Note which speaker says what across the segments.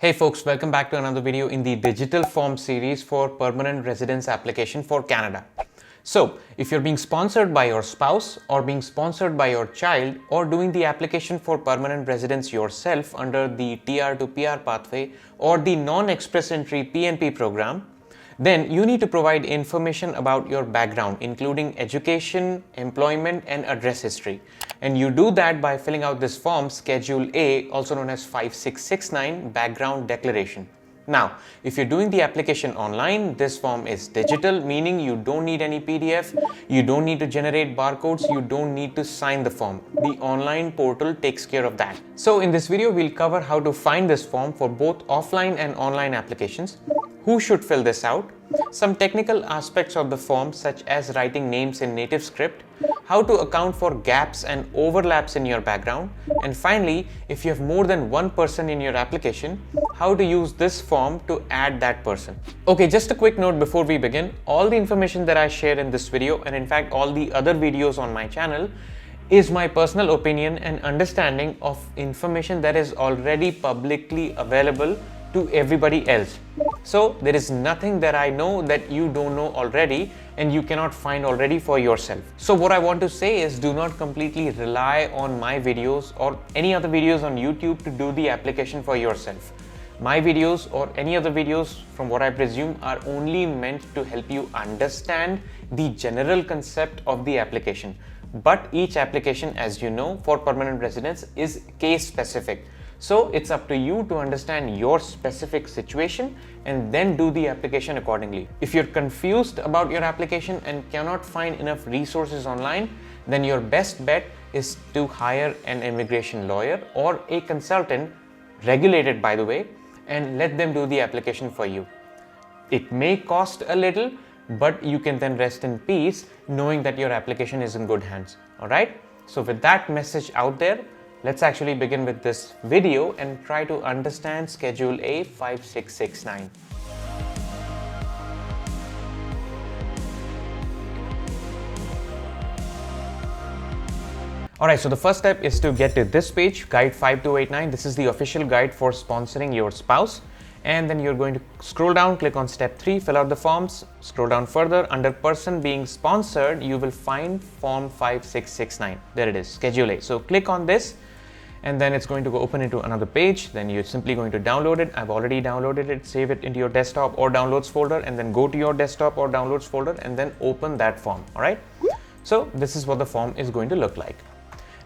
Speaker 1: Hey folks, welcome back to another video in the digital form series for permanent residence application for Canada. So, if you're being sponsored by your spouse or being sponsored by your child or doing the application for permanent residence yourself under the TR to PR pathway or the non-express entry PNP program, then you need to provide information about your background, including education, employment, and address history. And you do that by filling out this form, Schedule A, also known as 5669 Background Declaration. Now, if you're doing the application online, this form is digital, meaning you don't need any PDF, you don't need to generate barcodes, you don't need to sign the form. The online portal takes care of that. So in this video, we'll cover how to find this form for both offline and online applications, who should fill this out, some technical aspects of the form such as writing names in native script, how to account for gaps and overlaps in your background, and finally, if you have more than one person in your application, how to use this form to add that person. Okay, just a quick note before we begin. All the information that I share in this video, and in fact all the other videos on my channel, is my personal opinion and understanding of information that is already publicly available to everybody else. So there is nothing that I know that you don't know already and you cannot find already for yourself. So what I want to say is, do not completely rely on my videos or any other videos on YouTube to do the application for yourself. My videos or any other videos, from what I presume, are only meant to help you understand the general concept of the application. But each application, as you know, for permanent residence is case specific. So it's up to you to understand your specific situation and then do the application accordingly. If you're confused about your application and cannot find enough resources online, then your best bet is to hire an immigration lawyer or a consultant, regulated by the way, and let them do the application for you. It may cost a little, but you can then rest in peace knowing that your application is in good hands. Alright? So with that message out there, let's actually begin with this video and try to understand Schedule A 5669. Alright, so the first step is to get to this page, Guide 5289. This is the official guide for sponsoring your spouse. And then you're going to scroll down, click on step 3, fill out the forms, scroll down further. Under person being sponsored, you will find form 5669. There it is, Schedule A. So click on this and then it's going to go open into another page. Then you're simply going to download it. I've already downloaded it. Save it into your desktop or downloads folder and then go to your desktop or downloads folder and then open that form. All right. So this is what the form is going to look like.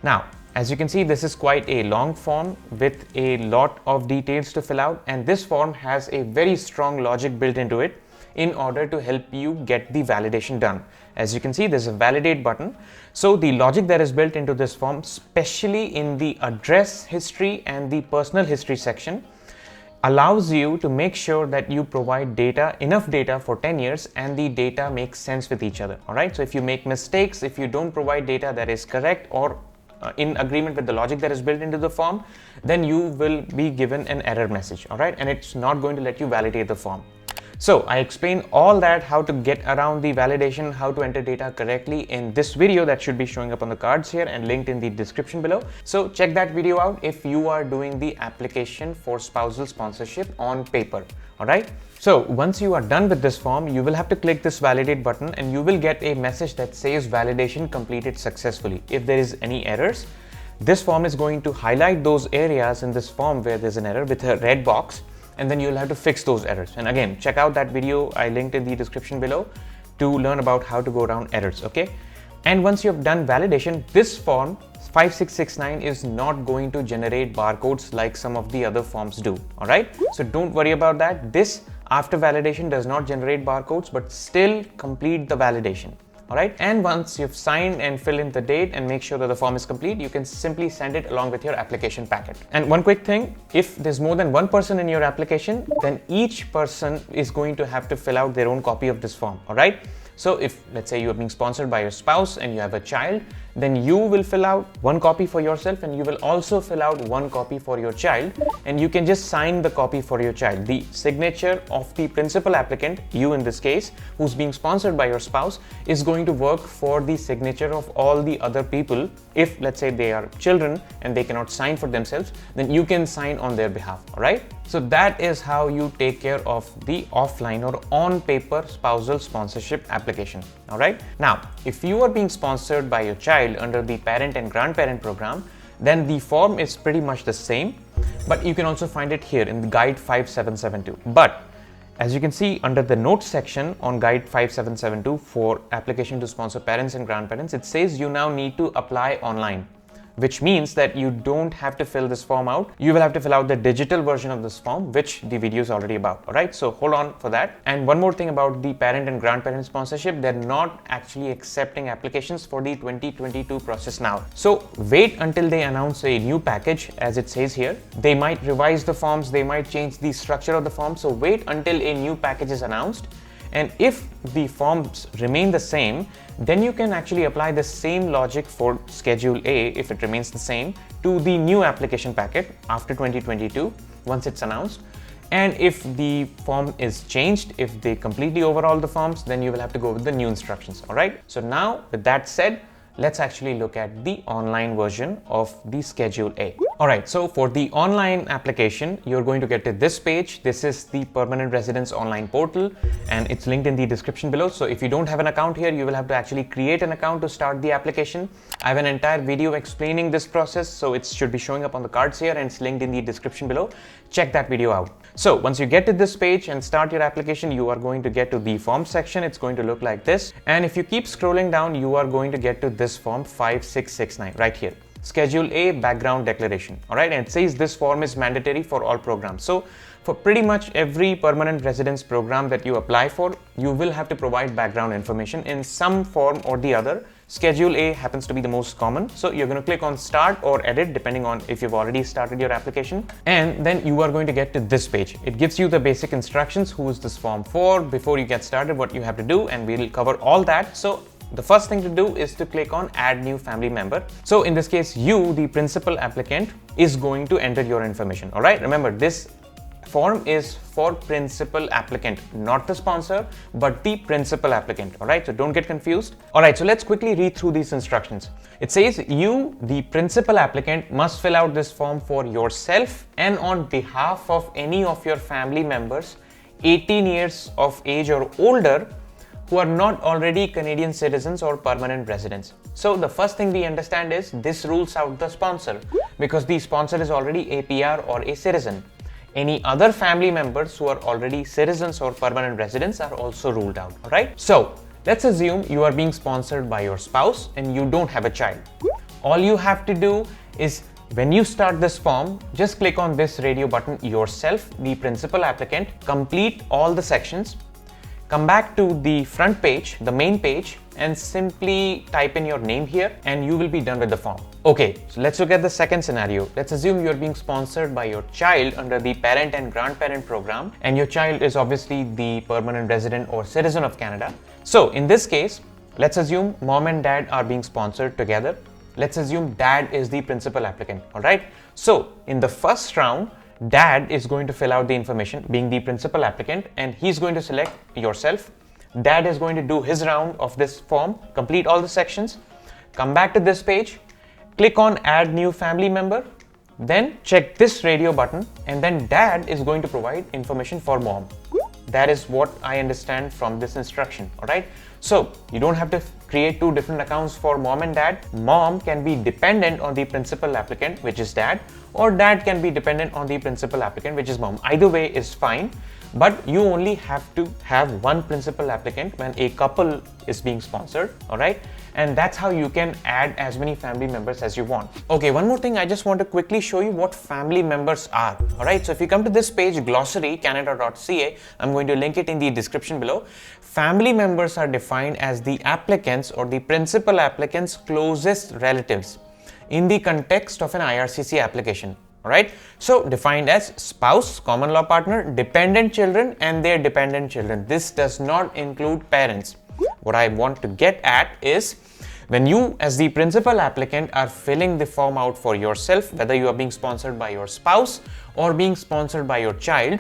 Speaker 1: Now, as you can see, this is quite a long form with a lot of details to fill out, and this form has a very strong logic built into it in order to help you get the validation done. As you can see, there's a validate button. So the logic that is built into this form, especially in the address history and the personal history section, allows you to make sure that you provide data, enough data for 10 years, and the data makes sense with each other. All right. So if you make mistakes, if you don't provide data that is correct or in agreement with the logic that is built into the form, then you will be given an error message. All right, and it's not going to let you validate the form. So I explained all that, how to get around the validation, how to enter data correctly in this video that should be showing up on the cards here and linked in the description below. So check that video out if you are doing the application for spousal sponsorship on paper. All right. So once you are done with this form, you will have to click this validate button and you will get a message that says validation completed successfully. If there is any errors, this form is going to highlight those areas in this form where there's an error with a red box, and then you'll have to fix those errors. And again, check out that video I linked in the description below to learn about how to go around errors. Okay. And once you've done validation, this form 5669 is not going to generate barcodes like some of the other forms do. All right. So don't worry about that. This after validation does not generate barcodes, but still complete the validation. All right. And once you've signed and fill in the date and make sure that the form is complete, you can simply send it along with your application packet. And one quick thing, if there's more than one person in your application, then each person is going to have to fill out their own copy of this form. All right. So if, let's say, you are being sponsored by your spouse and you have a child, then you will fill out one copy for yourself and you will also fill out one copy for your child, and you can just sign the copy for your child. The signature of the principal applicant, you in this case, who's being sponsored by your spouse, is going to work for the signature of all the other people. If let's say they are children and they cannot sign for themselves, then you can sign on their behalf. All right, so that is how you take care of the offline or on paper spousal sponsorship application. All right, now if you are being sponsored by your child under the parent and grandparent program, then the form is pretty much the same, but you can also find it here in the guide 5772. But as you can see under the notes section on guide 5772 for application to sponsor parents and grandparents, it says you now need to apply online, which means that you don't have to fill this form out. You will have to fill out the digital version of this form, which the video is already about. All right, so hold on for that. And one more thing about the parent and grandparent sponsorship, they're not actually accepting applications for the 2022 process now. So wait until they announce a new package, as it says here. They might revise the forms, they might change the structure of the form. So wait until a new package is announced. And if the forms remain the same, then you can actually apply the same logic for Schedule A, if it remains the same, to the new application packet after 2022 once it's announced. And if the form is changed, if they completely overhaul the forms, then you will have to go with the new instructions. All right, so now with that said, let's actually look at the online version of the Schedule A. All right, so for the online application, you're going to get to this page. This is the Permanent Residence Online Portal, and it's linked in the description below. So if you don't have an account here, you will have to actually create an account to start the application. I have an entire video explaining this process, so it should be showing up on the cards here and it's linked in the description below. Check that video out. So once you get to this page and start your application, you are going to get to the form section. It's going to look like this. And if you keep scrolling down, you are going to get to this form 5669 right here. Schedule A background declaration. All right, and it says this form is mandatory for all programs. So for pretty much every permanent residence program that you apply for, you will have to provide background information in some form or the other. Schedule A happens to be the most common. So you're going to click on start or edit depending on if you've already started your application. And then you are going to get to this page. It gives you the basic instructions. Who is this form for? Before you get started, what you have to do, and we'll cover all that. So the first thing to do is to click on add new family member. So in this case, you, the principal applicant, is going to enter your information. All right, remember this form is for principal applicant, not the sponsor, but the principal applicant. All right, so don't get confused. All right, so let's quickly read through these instructions. It says you, the principal applicant, must fill out this form for yourself and on behalf of any of your family members 18 years of age or older who are not already Canadian citizens or permanent residents. So the first thing we understand is this rules out the sponsor, because the sponsor is already a PR or a citizen. Any other family members who are already citizens or permanent residents are also ruled out. All right, so let's assume you are being sponsored by your spouse and you don't have a child. All you have to do is, when you start this form, just click on this radio button yourself, the principal applicant, complete all the sections, come back to the front page, the main page, and simply type in your name here and you will be done with the form. Okay, so let's look at the second scenario. Let's assume you're being sponsored by your child under the parent and grandparent program, and your child is obviously the permanent resident or citizen of Canada. So in this case, let's assume mom and dad are being sponsored together. Let's assume dad is the principal applicant. All right, so in the first round, dad is going to fill out the information being the principal applicant, and he's going to select yourself. Dad is going to do his round of this form, complete all the sections, come back to this page, click on add new family member, then check this radio button, and then dad is going to provide information for mom. That is what I understand from this instruction. All right, so you don't have to create two different accounts for mom and dad. Mom can be dependent on the principal applicant, which is dad, or dad can be dependent on the principal applicant, which is mom. Either way is fine, but you only have to have one principal applicant when a couple is being sponsored. All right, and that's how you can add as many family members as you want. Okay, one more thing, I just want to quickly show you what family members are. All right, so if you come to this page, Glossary Canada.ca, I'm going to link it in the description below. Family members are defined as the applicants or the principal applicant's closest relatives in the context of an IRCC application. All right, so defined as spouse, common law partner, dependent children, and their dependent children. This does not include parents. What I want to get at is, When you as the principal applicant are filling the form out for yourself, whether you are being sponsored by your spouse or being sponsored by your child,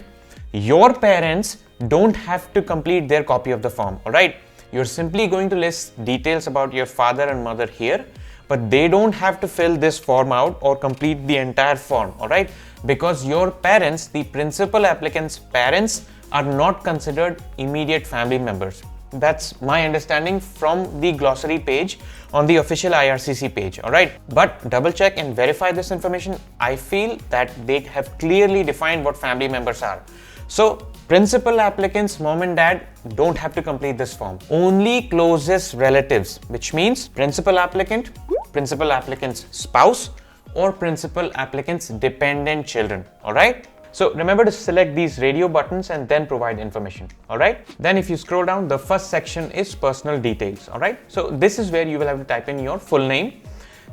Speaker 1: your parents don't have to complete their copy of the form, alright? You're simply going to list details about your father and mother here, but they don't have to fill this form out or complete the entire form, alright? Because your parents, the principal applicant's parents, are not considered immediate family members. That's my understanding from the glossary page on the official IRCC page, alright? But double check and verify this information. I feel that they have clearly defined what family members are. So, principal applicant's mom and dad don't have to complete this form. Only closest relatives, which means principal applicant, principal applicant's spouse, or principal applicant's dependent children, alright? So remember to select these radio buttons and then provide information, alright? Then if you scroll down, the first section is personal details, alright? So this is where you will have to type in your full name.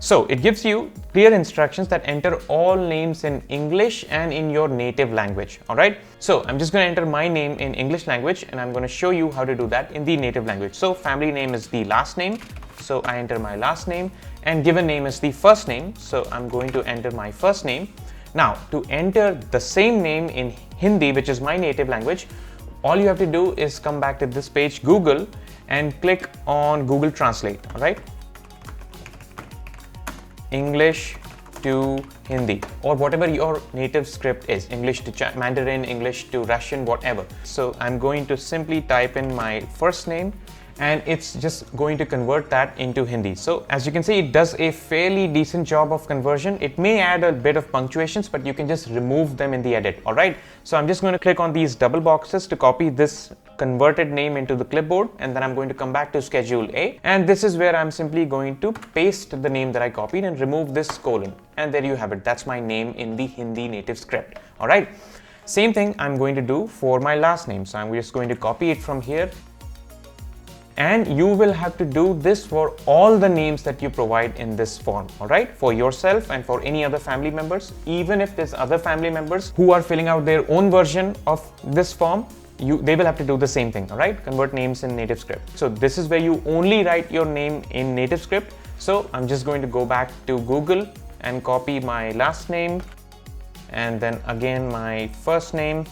Speaker 1: So it gives you clear instructions that enter all names in English and in your native language, alright? So I'm just going to enter my name in English language and I'm going to show you how to do that in the native language. So family name is the last name. So I enter my last name, and given name is the first name. So I'm going to enter my first name. Now to enter the same name in Hindi, which is my native language, all you have to do is come back to this page, Google, and click on Google Translate, alright? English to Hindi, or whatever your native script is, English to Mandarin, English to Russian, whatever. So I'm going to simply type in my first name and it's just going to convert that into Hindi. So as you can see, it does a fairly decent job of conversion. It may add a bit of punctuations, but you can just remove them in the edit, alright? So I'm just going to click on these double boxes to copy this converted name into the clipboard, and then I'm going to come back to Schedule A, and this is where I'm simply going to paste the name that I copied and remove this colon, and there you have it. That's my name in the Hindi native script, alright? Same thing I'm going to do for my last name. So I'm just going to copy it from here, and you will have to do this for all the names that you provide in this form, alright? For yourself and for any other family members. Even if there's other family members who are filling out their own version of this form, they will have to do the same thing, alright? Convert names in native script. So this is where you only write your name in native script. So I'm just going to go back to Google and copy my last name, and then again my first name.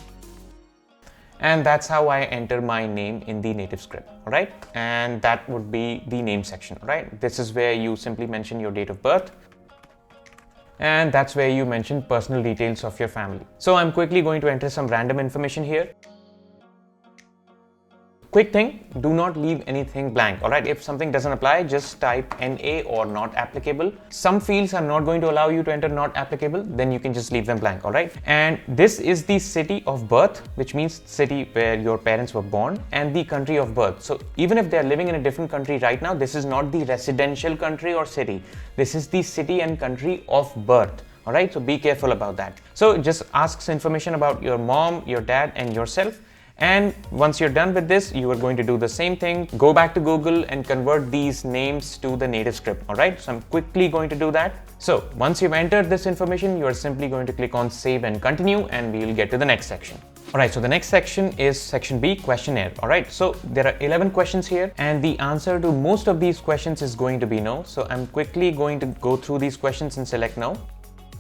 Speaker 1: And that's how I enter my name in the native script, alright? And that would be the name section, right? This is where you simply mention your date of birth. And that's where you mention personal details of your family. So I'm quickly going to enter some random information here. Quick thing, do not leave anything blank, alright? If something doesn't apply, just type NA or not applicable. Some fields are not going to allow you to enter not applicable, then you can just leave them blank, alright? And this is the city of birth, which means city where your parents were born, and the country of birth. So even if they are living in a different country right now, this is not the residential country or city. This is the city and country of birth. Alright, so be careful about that. So it just asks information about your mom, your dad, and yourself. And once you're done with this, you are going to do the same thing. Go back to Google and convert these names to the native script, alright? So I'm quickly going to do that. So once you've entered this information, you are simply going to click on Save and Continue, and we will get to the next section. Alright, so the next section is section B, Questionnaire, alright? So there are 11 questions here, and the answer to most of these questions is going to be no. So I'm quickly going to go through these questions and select no.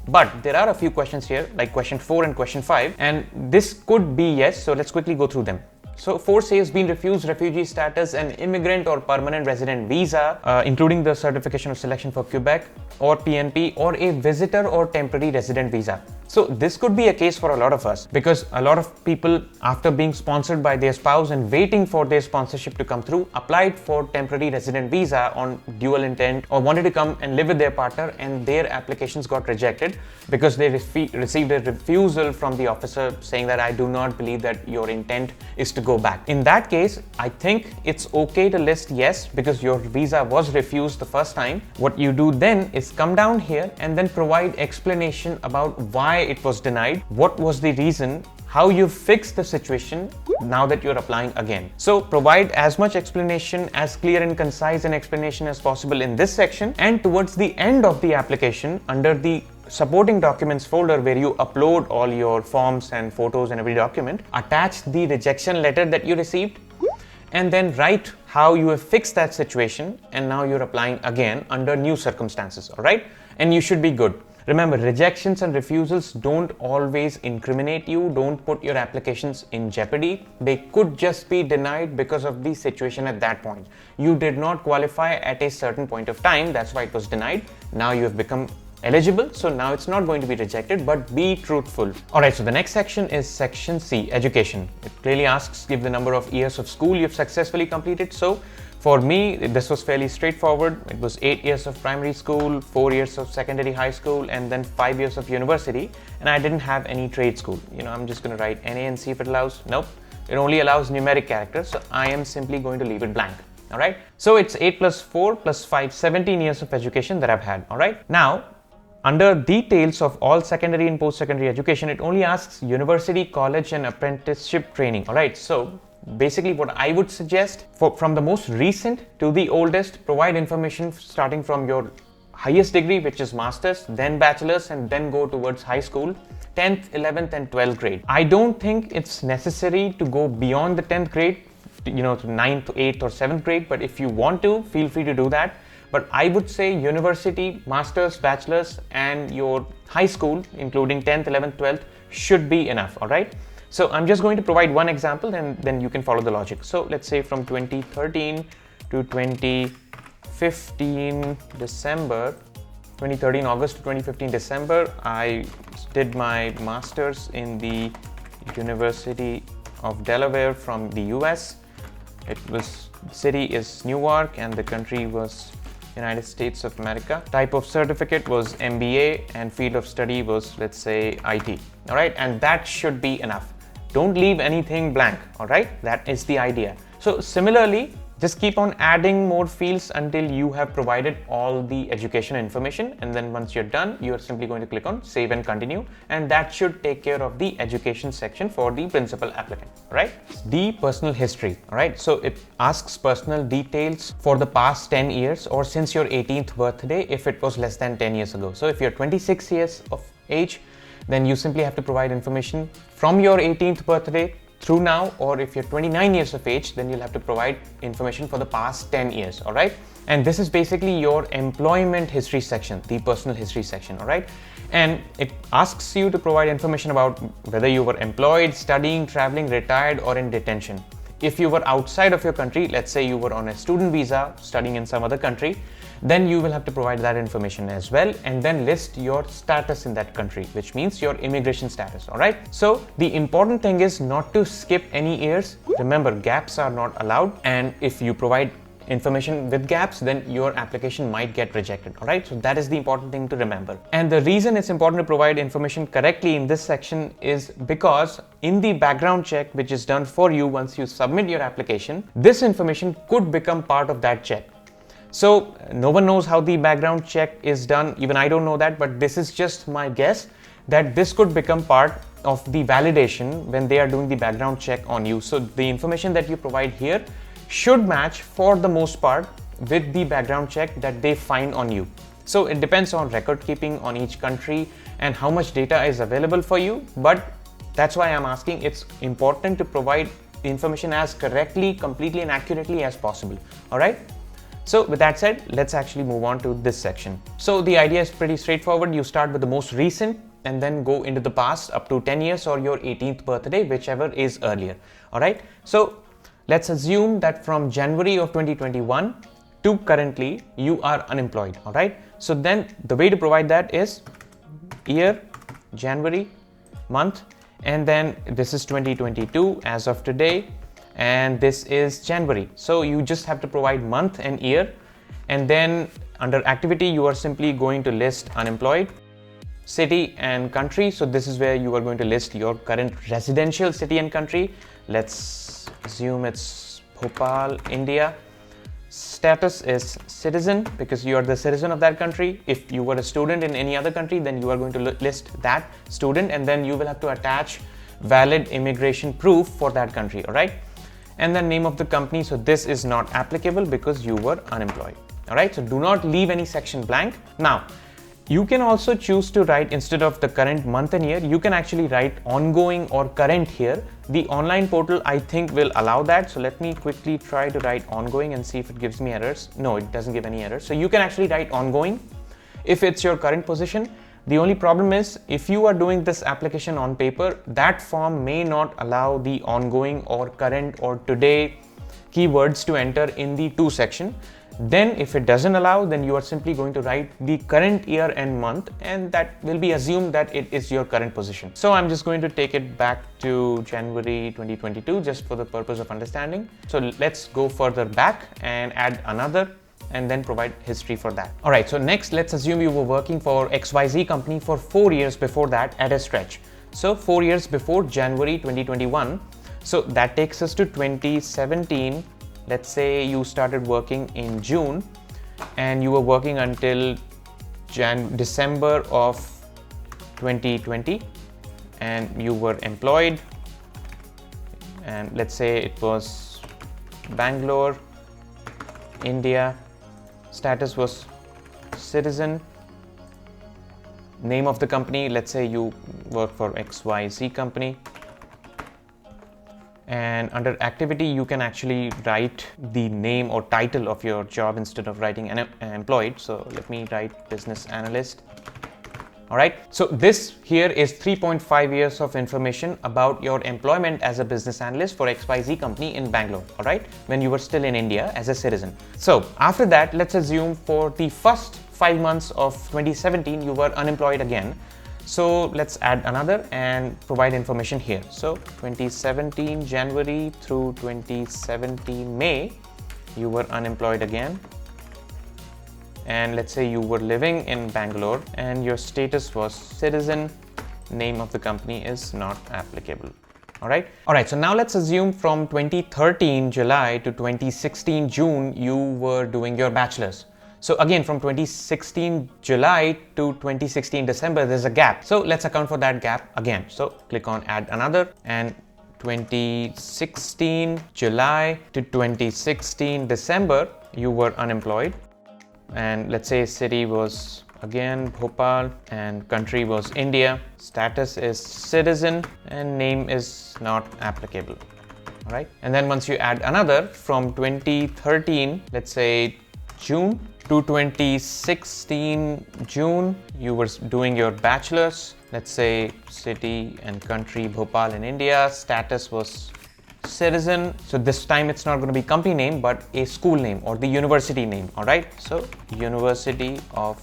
Speaker 1: But there are a few questions here, like question 4 and question 5, and this could be yes, so let's quickly go through them. So 4 says been refused refugee status, an immigrant or permanent resident visa, including the certification of selection for Quebec or PNP, or a visitor or temporary resident visa. So this could be a case for a lot of us, because a lot of people, after being sponsored by their spouse and waiting for their sponsorship to come through, applied for temporary resident visa on dual intent, or wanted to come and live with their partner, and their applications got rejected because they received a refusal from the officer saying that I do not believe that your intent is to go back. In that case, I think it's okay to list yes, because your visa was refused the first time. What you do then is come down here and then provide explanation about why it was denied, what was the reason, how you fixed the situation now that you're applying again. So provide as much explanation, as clear and concise an explanation as possible in this section, and towards the end of the application, under the supporting documents folder where you upload all your forms and photos and every document, attach the rejection letter that you received. and then write how you have fixed that situation and now you're applying again under new circumstances, all right? And you should be good. Remember, rejections and refusals don't always incriminate you, don't put your applications in jeopardy. They could just be denied because of the situation at that point. You did not qualify at a certain point of time, that's why it was denied. Now you have become eligible, so now it's not going to be rejected, but be truthful. Alright, so the next section is section C, education. It clearly asks, give the number of years of school you've successfully completed. So for me, this was fairly straightforward. It was 8 years of primary school, 4 years of secondary high school, and then 5 years of university. And I didn't have any trade school. You know, I'm just going to write NA and see if it allows. Nope, it only allows numeric characters. So I am simply going to leave it blank. All right. So it's 8 plus 4 plus 5, 17 years of education that I've had. All right. Now, under details of all secondary and post-secondary education, it only asks university, college, and apprenticeship training. All right. So basically what I would suggest, from the most recent to the oldest, provide information starting from your highest degree, which is master's, then bachelor's, and then go towards high school, 10th, 11th, and 12th grade. I don't think it's necessary to go beyond the 10th grade, you know, to 9th, 8th, or 7th grade, but if you want to, feel free to do that. But I would say university, master's, bachelor's, and your high school, including 10th, 11th, 12th, should be enough, all right? So I'm just going to provide one example and then you can follow the logic. So let's say from 2013 to 2015 December, 2013 August to 2015 December, I did my master's in the University of Delaware from the US. The city is Newark and the country was United States of America. Type of certificate was MBA and field of study was, let's say, IT. All right, and that should be enough. Don't leave anything blank, all right? That is the idea. So similarly, just keep on adding more fields until you have provided all the education information. And then once you're done, you're simply going to click on save and continue. And that should take care of the education section for the principal applicant, right? The personal history, all right? So it asks personal details for the past 10 years or since your 18th birthday if it was less than 10 years ago. So if you're 26 years of age, then you simply have to provide information from your 18th birthday through now, or if you're 29 years of age, then you'll have to provide information for the past 10 years, all right? And this is basically your employment history section, the personal history section, all right? And it asks you to provide information about whether you were employed, studying, traveling, retired, or in detention. If you were outside of your country, let's say you were on a student visa studying in some other country, then you will have to provide that information as well and then list your status in that country, which means your immigration status, all right? So the important thing is not to skip any years. Remember, gaps are not allowed, and if you provide information with gaps, then your application might get rejected, all right? So that is the important thing to remember. And the reason it's important to provide information correctly in this section is because in the background check, which is done for you once you submit your application, this information could become part of that check. So no one knows how the background check is done. Even I don't know that, but this is just my guess that this could become part of the validation when they are doing the background check on you. So the information that you provide here should match for the most part with the background check that they find on you. So it depends on record keeping on each country and how much data is available for you. But that's why I'm asking, it's important to provide the information as correctly, completely and accurately as possible. All right. So with that said, let's actually move on to this section. So the idea is pretty straightforward. You start with the most recent and then go into the past up to 10 years or your 18th birthday, whichever is earlier. All right. So let's assume that from January of 2021 to currently you are unemployed. All right. So then the way to provide that is year, January, month, and then this is 2022 as of today. And this is January. So you just have to provide month and year, and then under activity you are simply going to list unemployed, city and country. So this is where you are going to list your current residential city and country. Let's assume it's Bhopal, India. Status is citizen because you are the citizen of that country. If you were a student in any other country, then you are going to list that student, and then you will have to attach valid immigration proof for that country. All right. And the name of the company. So this is not applicable because you were unemployed. All right. So do not leave any section blank. Now, You can also choose to write, instead of the current month and year, you can actually write ongoing or current here. The online portal, I think, will allow that. So let me quickly try to write ongoing and see if it gives me errors. No, it doesn't give any errors. So you can actually write ongoing if it's your current position. The only problem is, if you are doing this application on paper, that form may not allow the ongoing or current or today keywords to enter in the to section. Then if it doesn't allow, then you are simply going to write the current year and month, and that will be assumed that it is your current position. So I'm just going to take it back to January 2022 just for the purpose of understanding. So let's go further back and add another and then provide history for that. All right, so next let's assume you were working for XYZ company for 4 years before that at a stretch. So 4 years before January 2021. So that takes us to 2017. Let's say you started working in June and you were working until December of 2020, and you were employed, and let's say it was Bangalore, India. Status was citizen. Name of the company, let's say you work for XYZ company. And under activity, you can actually write the name or title of your job instead of writing employed. So let me write business analyst. All right. So this here is 3.5 years of information about your employment as a business analyst for XYZ company in Bangalore. All right. When you were still in India as a citizen. So after that, let's assume for the first 5 months of 2017, you were unemployed again. So let's add another and provide information here. So 2017 January through 2017 May, you were unemployed again. And let's say you were living in Bangalore and your status was citizen. Name of the company is not applicable. All right. So now let's assume from 2013 July to 2016 June, you were doing your bachelor's. So again, from 2016 July to 2016 December, there's a gap. So let's account for that gap again. So click on add another, and 2016 July to 2016 December, you were unemployed. And let's say city was again Bhopal and country was India. Status is citizen and name is not applicable. All right. And then once you add another from 2013, let's say June to 2016 June, you were doing your bachelor's. Let's say city and country Bhopal in India. Status was citizen. So this time it's not going to be company name but a school name or the university name. All right. So University of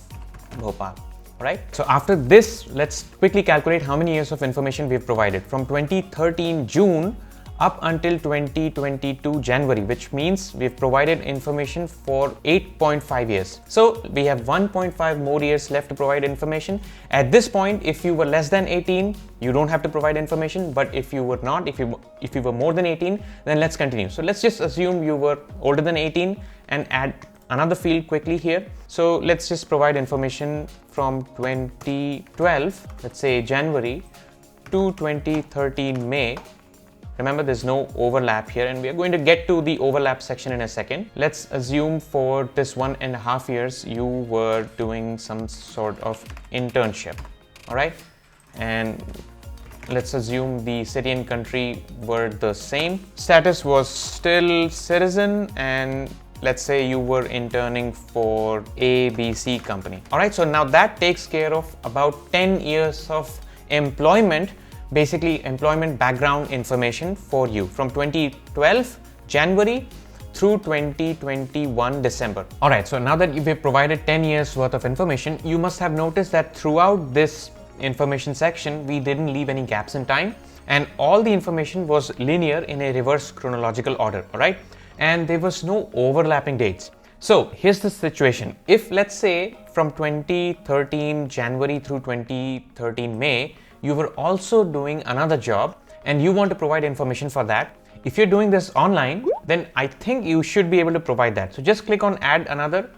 Speaker 1: Bhopal. All right. So after this, let's quickly calculate how many years of information we've provided from 2013 June up until 2022 January, which means we've provided information for 8.5 years. So we have 1.5 more years left to provide information. At this point, if you were less than 18, you don't have to provide information. But if you were not, if you were more than 18, then let's continue. So let's just assume you were older than 18 and add another field quickly here. So let's just provide information from 2012, let's say January, to 2013 May. Remember, there's no overlap here, and we are going to get to the overlap section in a second. Let's assume for this 1.5 years, you were doing some sort of internship. All right. And let's assume the city and country were the same. Status was still citizen, and let's say you were interning for ABC company. All right. So now that takes care of about 10 years of employment. Basically employment background information for you from 2012 January through 2021 December. All right, so now that we've provided 10 years worth of information, you must have noticed that throughout this information section, we didn't leave any gaps in time, and all the information was linear in a reverse chronological order. All right, and there was no overlapping dates. So here's the situation. If let's say from 2013 January through 2013 May, you were also doing another job and you want to provide information for that. If you're doing this online, then I think you should be able to provide that. So just click on add another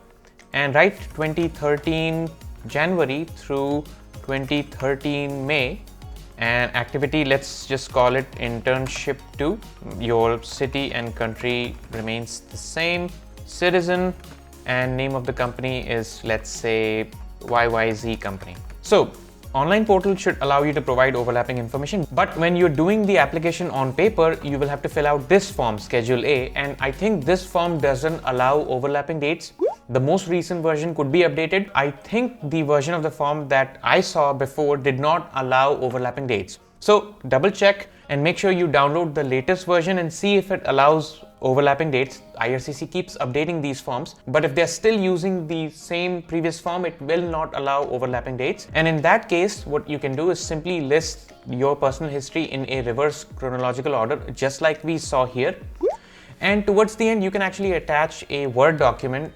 Speaker 1: and write 2013 January through 2013 May, and activity, let's just call it internship 2. Your city and country remains the same, citizen, and name of the company is, let's say, XYZ company. So online portal should allow you to provide overlapping information, but when you're doing the application on paper, you will have to fill out this form, Schedule A, and I think this form doesn't allow overlapping dates. The most recent version could be updated. I think the version of the form that I saw before did not allow overlapping dates. So double check and make sure you download the latest version and see if it allows overlapping dates. IRCC keeps updating these forms, but if they're still using the same previous form, it will not allow overlapping dates. And in that case, what you can do is simply list your personal history in a reverse chronological order, just like we saw here. And towards the end, you can actually attach a Word document,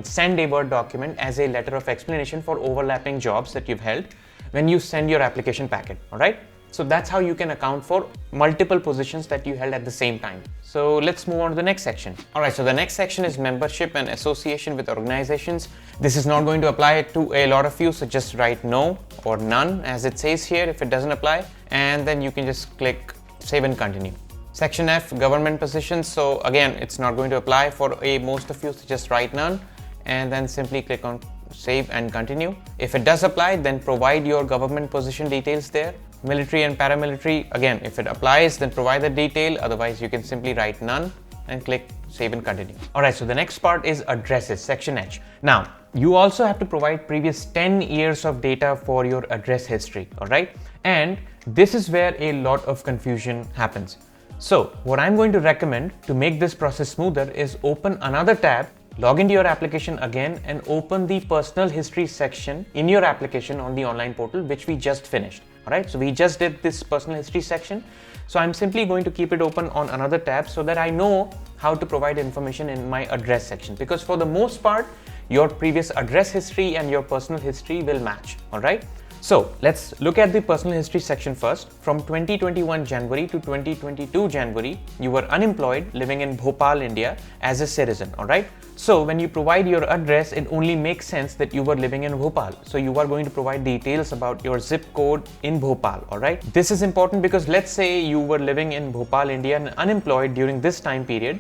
Speaker 1: send a Word document as a letter of explanation for overlapping jobs that you've held when you send your application packet, all right? So that's how you can account for multiple positions that you held at the same time. So let's move on to the next section. All right, so the next section is membership and association with organizations. This is not going to apply to a lot of you, so just write no or none as it says here if it doesn't apply, and then you can just click save and continue. Section F, government positions. So again, it's not going to apply for most of you, so just write none and then simply click on save and continue. If it does apply, then provide your government position details there. Military and paramilitary, again, if it applies, then provide the detail. Otherwise, you can simply write none and click save and continue. All right, so the next part is addresses, section H. Now, you also have to provide previous 10 years of data for your address history, all right? And this is where a lot of confusion happens. So what I'm going to recommend to make this process smoother is open another tab, log into your application again, and open the personal history section in your application on the online portal, which we just finished. All right, so we just did this personal history section. So I'm simply going to keep it open on another tab so that I know how to provide information in my address section, because for the most part, your previous address history and your personal history will match. All right. So let's look at the personal history section first. From 2021 January to 2022 January, you were unemployed living in Bhopal, India as a citizen, all right? So when you provide your address, it only makes sense that you were living in Bhopal. So you are going to provide details about your zip code in Bhopal, all right? This is important because let's say you were living in Bhopal, India and unemployed during this time period,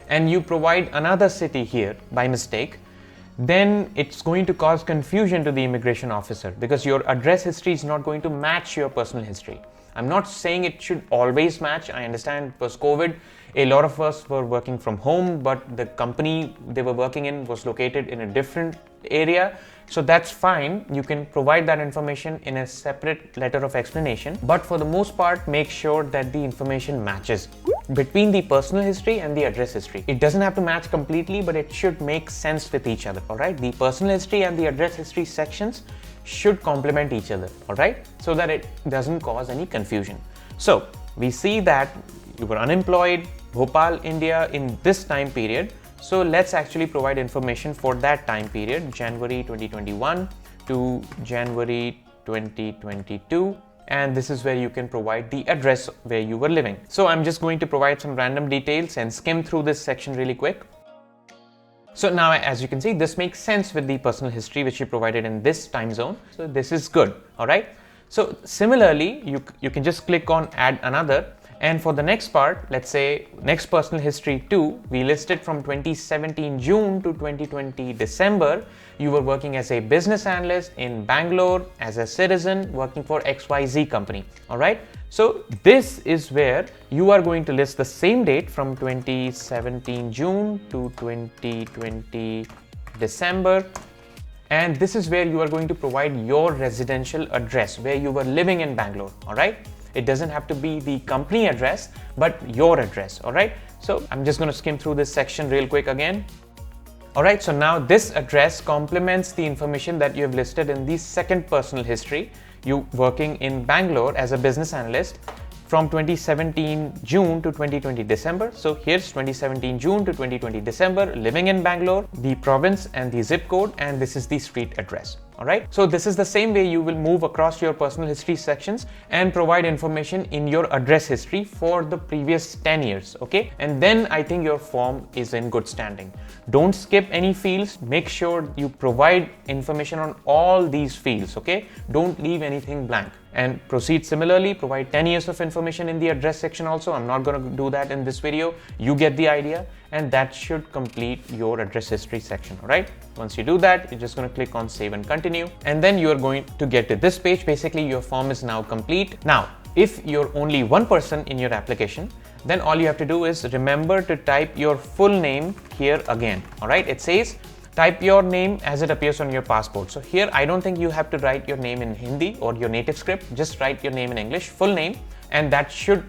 Speaker 1: and you provide another city here by mistake, then it's going to cause confusion to the immigration officer because your address history is not going to match your personal history. I'm not saying it should always match. I understand post-COVID, a lot of us were working from home, but the company they were working in was located in a different area. So that's fine. You can provide that information in a separate letter of explanation. But for the most part, make sure that the information matches between the personal history and the address history. It doesn't have to match completely, but it should make sense with each other, all right? The personal history and the address history sections should complement each other, all right? So that it doesn't cause any confusion. So we see that you were unemployed, Bhopal, India in this time period. So let's actually provide information for that time period, January 2021 to January 2022. And this is where you can provide the address where you were living. So I'm just going to provide some random details and skim through this section really quick. So now, as you can see, this makes sense with the personal history which you provided in this time zone. So this is good, all right? So similarly, you can just click on add another. And for the next part, let's say next personal history 2, we listed from 2017 June to 2020 December. You were working as a business analyst in Bangalore as a citizen working for XYZ company. All right. So this is where you are going to list the same date from 2017 June to 2020 December. And this is where you are going to provide your residential address where you were living in Bangalore. All right. It doesn't have to be the company address, but your address, all right? So I'm just gonna skim through this section real quick again. All right, so now this address complements the information that you have listed in the second personal history. You working in Bangalore as a business analyst from 2017 June to 2020 December. So here's 2017 June to 2020 December, living in Bangalore, the province and the zip code, and this is the street address. All right. So this is the same way you will move across your personal history sections and provide information in your address history for the previous 10 years. Okay. And then I think your form is in good standing. Don't skip any fields. Make sure you provide information on all these fields. Okay. Don't leave anything blank. and proceed similarly. Provide 10 years of information in the address section also. I'm not going to do that in this video. You get the idea, and that should complete your address history section. All right. Once you do that, you're just going to click on save and continue, and then you're going to get to this page. Basically, your form is now complete. Now, if you're only one person in your application, then all you have to do is remember to type your full name here again. All right. It says type your name as it appears on your passport. So here, I don't think you have to write your name in Hindi or your native script. Just write your name in English, full name, and that should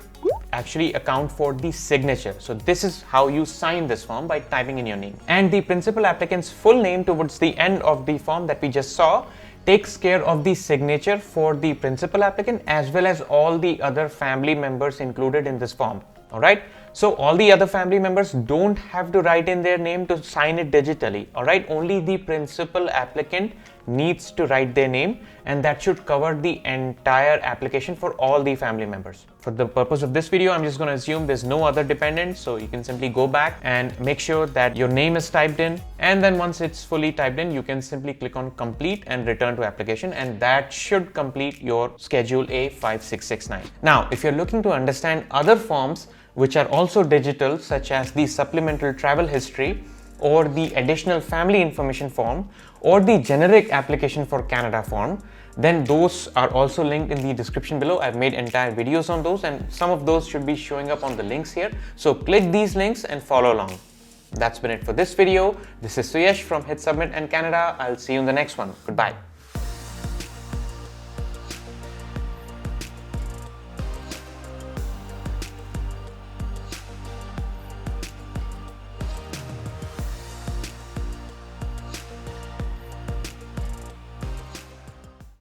Speaker 1: actually account for the signature. So this is how you sign this form, by typing in your name. And the principal applicant's full name towards the end of the form that we just saw takes care of the signature for the principal applicant as well as all the other family members included in this form. All right. So all the other family members don't have to write in their name to sign it digitally. All right. Only the principal applicant needs to write their name, and that should cover the entire application for all the family members. For the purpose of this video, I'm just going to assume there's no other dependent. So you can simply go back and make sure that your name is typed in. And then once it's fully typed in, you can simply click on complete and return to application. And that should complete your Schedule A 5669. Now, if you're looking to understand other forms which are also digital, such as the supplemental travel history, or the additional family information form, or the generic application for Canada form, then those are also linked in the description below. I've made entire videos on those, and some of those should be showing up on the links here. So click these links and follow along. That's been it for this video. This is Suyesh from Hit Submit and Canada. I'll see you in the next one. Goodbye.